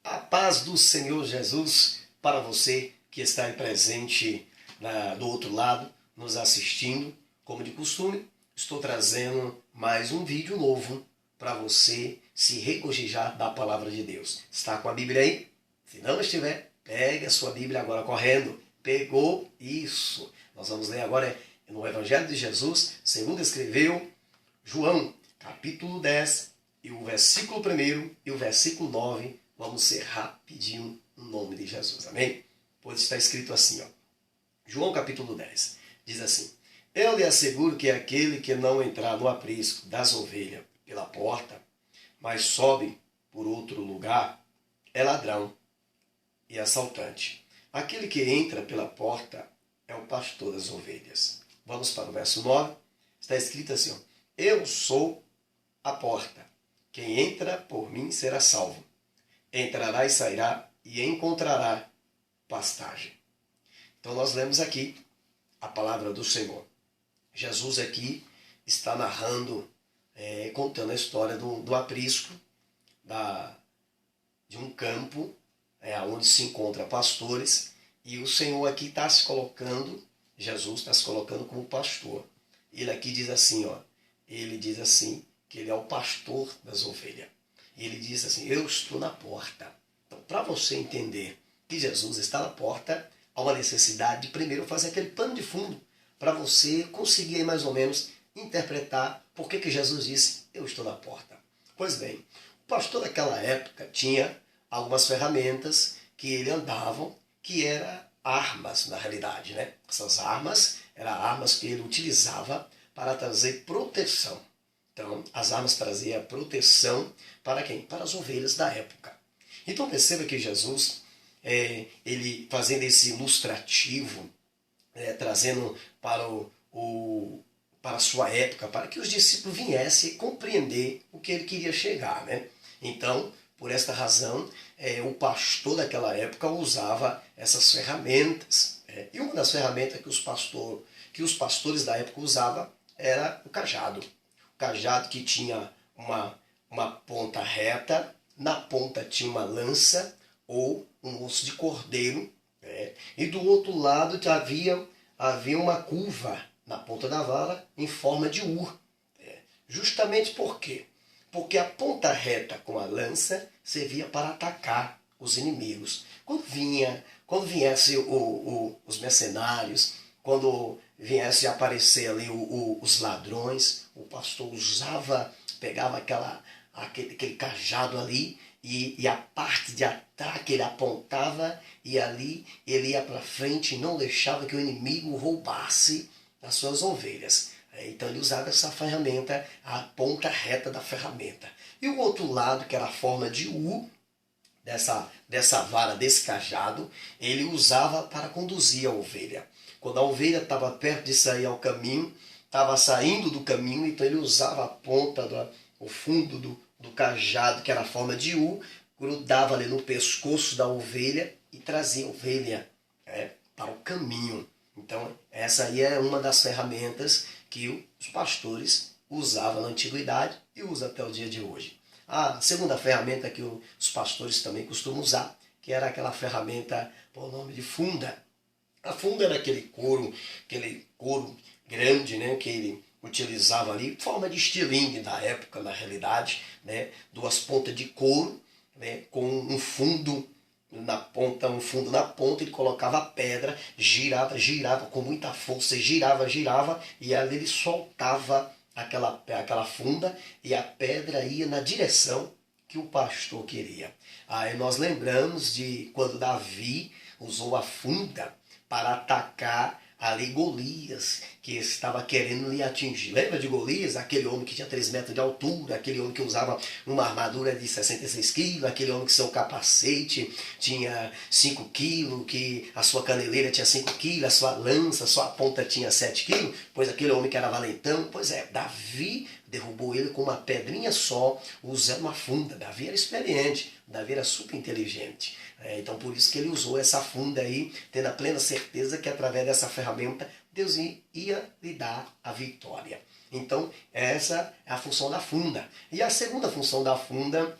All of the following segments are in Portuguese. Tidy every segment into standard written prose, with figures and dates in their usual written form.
A paz do Senhor Jesus para você que está aí presente do outro lado, nos assistindo. Como de costume, estou trazendo mais um vídeo novo para você se regozijar da palavra de Deus. Está com a Bíblia aí? Se não estiver, pegue a sua Bíblia agora correndo. Pegou? Isso! Nós vamos ler agora no Evangelho de Jesus, segundo escreveu João, capítulo 10, e o versículo 1 e o versículo 9. Vamos ser rapidinho no nome de Jesus, amém? Pois está escrito assim, ó. João capítulo 10, diz assim: Eu lhe asseguro que aquele que não entrar no aprisco das ovelhas pela porta, mas sobe por outro lugar, é ladrão e assaltante. Aquele que entra pela porta é o pastor das ovelhas. Vamos para o verso 9, está escrito assim, ó. Eu sou a porta. Quem entra por mim será salvo. Entrará e sairá e encontrará pastagem. Então nós lemos aqui a palavra do Senhor. Jesus aqui está narrando, contando a história do aprisco, de um campo, onde se encontram pastores, e o Senhor aqui está se colocando, Jesus está se colocando como pastor. Ele aqui diz assim, ó, ele diz assim, que ele é o pastor das ovelhas. E ele diz assim, eu estou na porta. Então, para você entender que Jesus está na porta, há uma necessidade de primeiro fazer aquele pano de fundo, para você conseguir mais ou menos interpretar por que Jesus disse, eu estou na porta. Pois bem, o pastor daquela época tinha algumas ferramentas que ele andavam, que eram armas na realidade, né? Essas armas eram armas que ele utilizava para trazer proteção. Então, as armas traziam proteção para quem? Para as ovelhas da época. Então, perceba que Jesus, ele fazendo esse ilustrativo, trazendo para a sua época, para que os discípulos viessem compreender o que ele queria chegar, né? Então, por esta razão, o pastor daquela época usava essas ferramentas. E uma das ferramentas que os pastores da época usavam era o cajado. O cajado que tinha uma ponta reta, na ponta tinha uma lança ou um osso de cordeiro, e do outro lado havia uma curva na ponta da vara em forma de U. Justamente por quê? Porque a ponta reta com a lança servia para atacar os inimigos. Quando viesse os mercenários, quando viesse aparecer ali os ladrões, o pastor pegava aquele cajado ali e a parte de ataque ele apontava e ali ele ia para frente e não deixava que o inimigo roubasse as suas ovelhas. Então ele usava essa ferramenta, a ponta reta da ferramenta. E o outro lado, que era a forma de U, dessa vara, desse cajado, ele usava para conduzir a ovelha. Quando a ovelha estava perto de sair ao caminho, estava saindo do caminho, então ele usava a ponta, o fundo do cajado, que era a forma de U, grudava ali no pescoço da ovelha e trazia a ovelha para o caminho. Então, essa aí é uma das ferramentas que os pastores usavam na antiguidade e usam até o dia de hoje. A segunda ferramenta que os pastores também costumam usar, que era aquela ferramenta por nome de funda. A funda era aquele couro grande, né, que ele utilizava ali, forma de estilingue da época, na realidade, né, duas pontas de couro, né, com um fundo na ponta, ele colocava a pedra, girava com muita força, girava, e ali ele soltava aquela funda e a pedra ia na direção que o pastor queria. Aí nós lembramos de quando Davi usou a funda para atacar ali Golias, que estava querendo lhe atingir. Lembra de Golias? Aquele homem que tinha 3 metros de altura, aquele homem que usava uma armadura de 66 quilos, aquele homem que seu capacete tinha 5 quilos, que a sua caneleira tinha 5 quilos, a sua lança, a sua ponta tinha 7 quilos, pois aquele homem que era valentão, Davi derrubou ele com uma pedrinha só, usando uma funda. Davi era experiente, Davi era super inteligente. Então por isso que ele usou essa funda aí, tendo a plena certeza que através dessa ferramenta Deus ia lhe dar a vitória. Então essa é a função da funda. E a segunda função da funda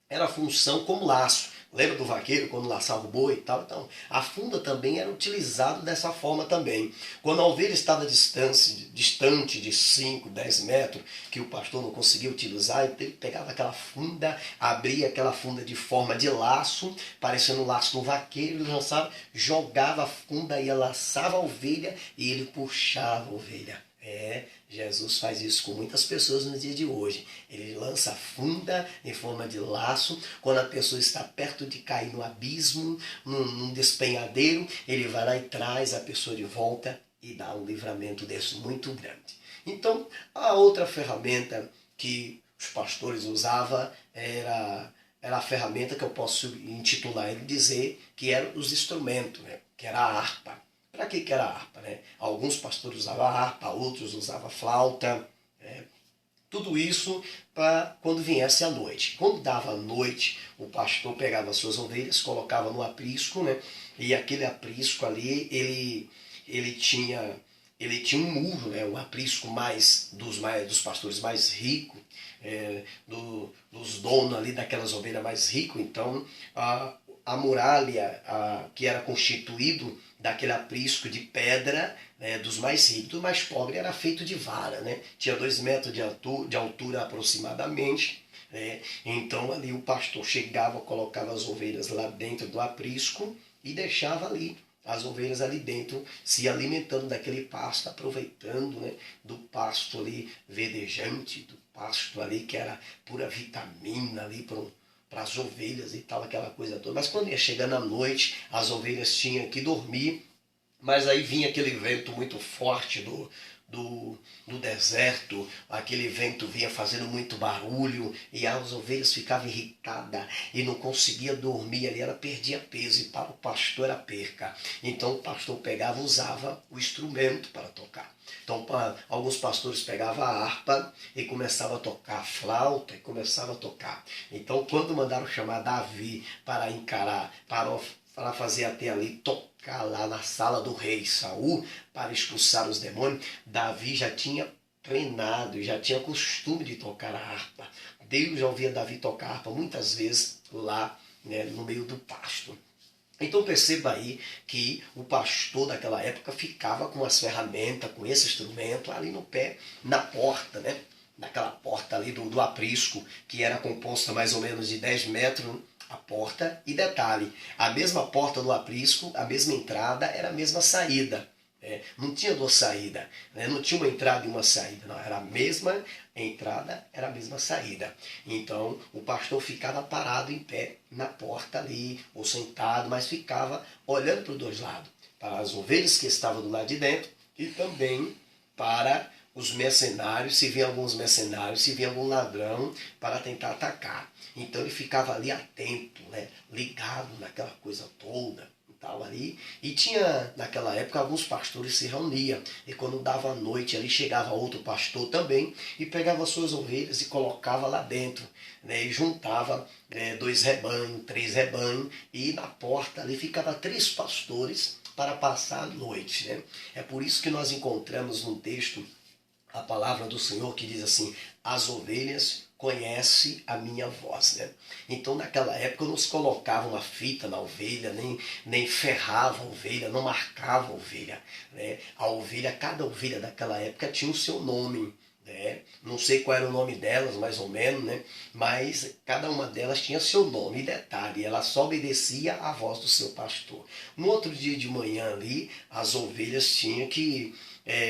era a função como laço. Lembra do vaqueiro quando laçava o boi e tal? Então, a funda também era utilizada dessa forma também. Quando a ovelha estava distante de 5, 10 metros, que o pastor não conseguia utilizar, então ele pegava aquela funda, abria aquela funda de forma de laço, parecendo o laço do vaqueiro, ele lançava, jogava a funda, ia laçava a ovelha e ele puxava a ovelha. Jesus faz isso com muitas pessoas no dia de hoje. Ele lança a funda em forma de laço. Quando a pessoa está perto de cair no abismo, num despenhadeiro, ele vai lá e traz a pessoa de volta e dá um livramento desse muito grande. Então, a outra ferramenta que os pastores usavam era a ferramenta que eu posso intitular e dizer que eram os instrumentos, né? Que era a harpa. Para que era a harpa? Né? Alguns pastores usavam a harpa, outros usavam flauta. Né? Tudo isso para quando viesse a noite. Quando dava a noite, o pastor pegava as suas ovelhas, colocava no aprisco, né? E aquele aprisco ali, ele tinha um muro, né? Um aprisco dos pastores mais ricos, dos donos ali daquelas ovelhas mais ricos. Então, a muralha que era constituído daquele aprisco de pedra, né, dos mais ricos. Do mais pobre era feito de vara, né? Tinha 2 metros de altura aproximadamente. Né? Então ali o pastor chegava, colocava as ovelhas lá dentro do aprisco e deixava ali as ovelhas ali dentro se alimentando daquele pasto, aproveitando, né, do pasto ali verdejante, do pasto ali que era pura vitamina ali para as ovelhas e tal, aquela coisa toda. Mas quando ia chegando a noite, as ovelhas tinham que dormir, mas aí vinha aquele vento muito forte do deserto, aquele vento vinha fazendo muito barulho e as ovelhas ficavam irritadas e não conseguia dormir ali, ela perdia peso e para o pastor era perca. Então o pastor pegava, usava o instrumento para tocar. Então alguns pastores pegavam a harpa e começavam a tocar a flauta e começavam a tocar. Então quando mandaram chamar Davi para encarar, para fazer até ali tocar lá na sala do rei Saul para expulsar os demônios, Davi já tinha treinado e já tinha costume de tocar a harpa. Deus já ouvia Davi tocar a harpa muitas vezes lá, né, no meio do pasto. Então perceba aí que o pastor daquela época ficava com as ferramentas, com esse instrumento ali no pé, na porta, né? Naquela porta ali do aprisco, que era composta mais ou menos de 10 metros, a porta. E detalhe, a mesma porta do aprisco, a mesma entrada, era a mesma saída. Não tinha duas saídas, né? Não tinha uma entrada e uma saída, não, era a mesma entrada, era a mesma saída. Então o pastor ficava parado em pé na porta ali, ou sentado, mas ficava olhando para os dois lados, para as ovelhas que estavam do lado de dentro e também para os mercenários, se vinha alguns mercenários, se vinha algum ladrão para tentar atacar. Então ele ficava ali atento, né? Ligado naquela coisa toda. Ali, e tinha naquela época alguns pastores se reuniam e quando dava a noite ali chegava outro pastor também e pegava suas ovelhas e colocava lá dentro, né, e juntava 2 rebanhos, 3 rebanhos e na porta ali ficava 3 pastores para passar a noite, né? É por isso que nós encontramos no texto a palavra do Senhor que diz assim: as ovelhas conhecem a minha voz, né? Então naquela época não se colocava uma fita na ovelha, nem ferrava a ovelha, não marcava a ovelha, né? Cada ovelha daquela época tinha o seu nome, né? Não sei qual era o nome delas, mais ou menos, né? Mas cada uma delas tinha seu nome. E detalhe, ela só obedecia à voz do seu pastor. No outro dia de manhã ali, as ovelhas tinham que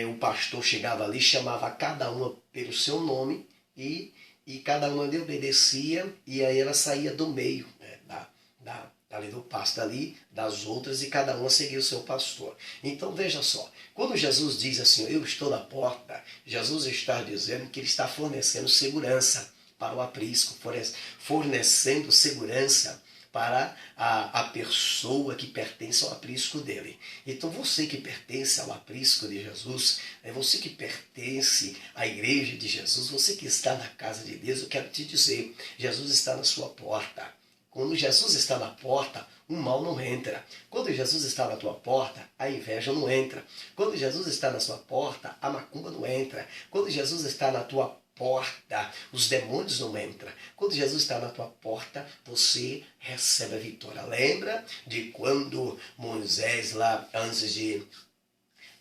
o pastor chegava ali, chamava cada uma pelo seu nome e cada uma lhe obedecia e aí ela saía do meio, né, ali do pasto ali, das outras, e cada uma seguia o seu pastor. Então veja só, quando Jesus diz assim, eu estou na porta, Jesus está dizendo que ele está fornecendo segurança para o aprisco, fornecendo segurança para a pessoa que pertence ao aprisco dele. Então você que pertence ao aprisco de Jesus, você que pertence à igreja de Jesus, você que está na casa de Deus, eu quero te dizer, Jesus está na sua porta. Quando Jesus está na porta, o mal não entra. Quando Jesus está na tua porta, a inveja não entra. Quando Jesus está na sua porta, a macumba não entra. Quando Jesus está na tua porta, os demônios não entram. Quando Jesus está na tua porta, você recebe a vitória. Lembra de quando Moisés lá,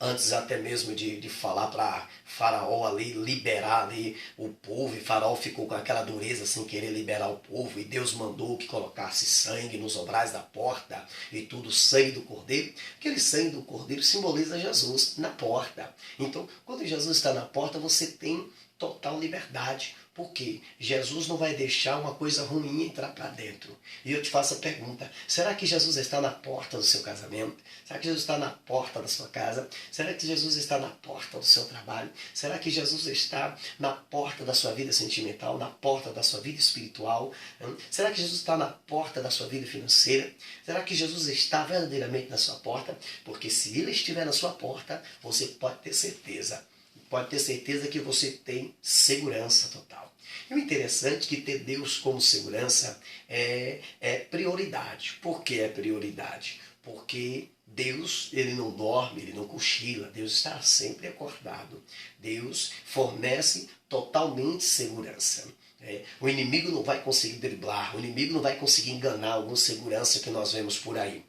antes até mesmo de falar para Faraó ali, liberar ali o povo, e Faraó ficou com aquela dureza sem querer liberar o povo, e Deus mandou que colocasse sangue nos umbrais da porta, e tudo, sangue do cordeiro. Aquele sangue do cordeiro simboliza Jesus na porta. Então, quando Jesus está na porta, você tem total liberdade, porque Jesus não vai deixar uma coisa ruim entrar para dentro. E eu te faço a pergunta, será que Jesus está na porta do seu casamento? Será que Jesus está na porta da sua casa? Será que Jesus está na porta do seu trabalho? Será que Jesus está na porta da sua vida sentimental, na porta da sua vida espiritual? Será que Jesus está na porta da sua vida financeira? Será que Jesus está verdadeiramente na sua porta? Porque se Ele estiver na sua porta, você pode ter certeza que você tem segurança total. E o interessante é que ter Deus como segurança é prioridade. Por que é prioridade? Porque Deus, ele não dorme, ele não cochila, Deus está sempre acordado. Deus fornece totalmente segurança. O inimigo não vai conseguir driblar, o inimigo não vai conseguir enganar algum segurança que nós vemos por aí.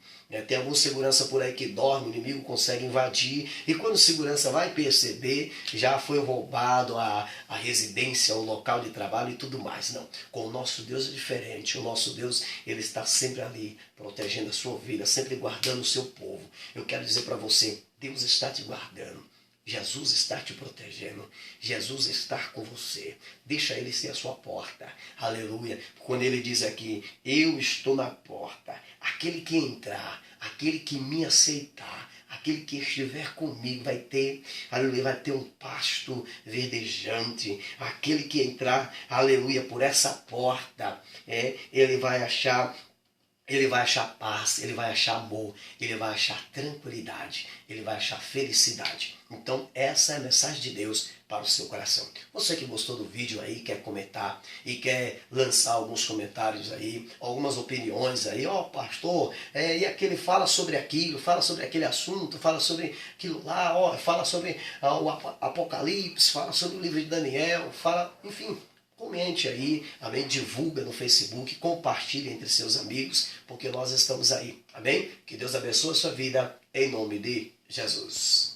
Tem algum segurança por aí que dorme, o inimigo consegue invadir, e quando o segurança vai perceber, já foi roubado a residência, o local de trabalho e tudo mais. Não, com o nosso Deus é diferente. O nosso Deus, ele está sempre ali, protegendo a sua vida, sempre guardando o seu povo. Eu quero dizer para você, Deus está te guardando. Jesus está te protegendo, Jesus está com você, deixa Ele ser a sua porta, aleluia. Quando Ele diz aqui, eu estou na porta, aquele que entrar, aquele que me aceitar, aquele que estiver comigo vai ter, aleluia, vai ter um pasto verdejante. Aquele que entrar, aleluia, por essa porta, ele vai achar paz, ele vai achar amor, ele vai achar tranquilidade, ele vai achar felicidade. Então essa é a mensagem de Deus para o seu coração. Você que gostou do vídeo aí, quer comentar e quer lançar alguns comentários aí, algumas opiniões aí, pastor, e aquele fala sobre aquilo, fala sobre aquele assunto, fala sobre aquilo lá, fala sobre o Apocalipse, fala sobre o livro de Daniel, fala, enfim. Comente aí, amém? Divulga no Facebook, compartilhe entre seus amigos, porque nós estamos aí, amém? Que Deus abençoe a sua vida, em nome de Jesus.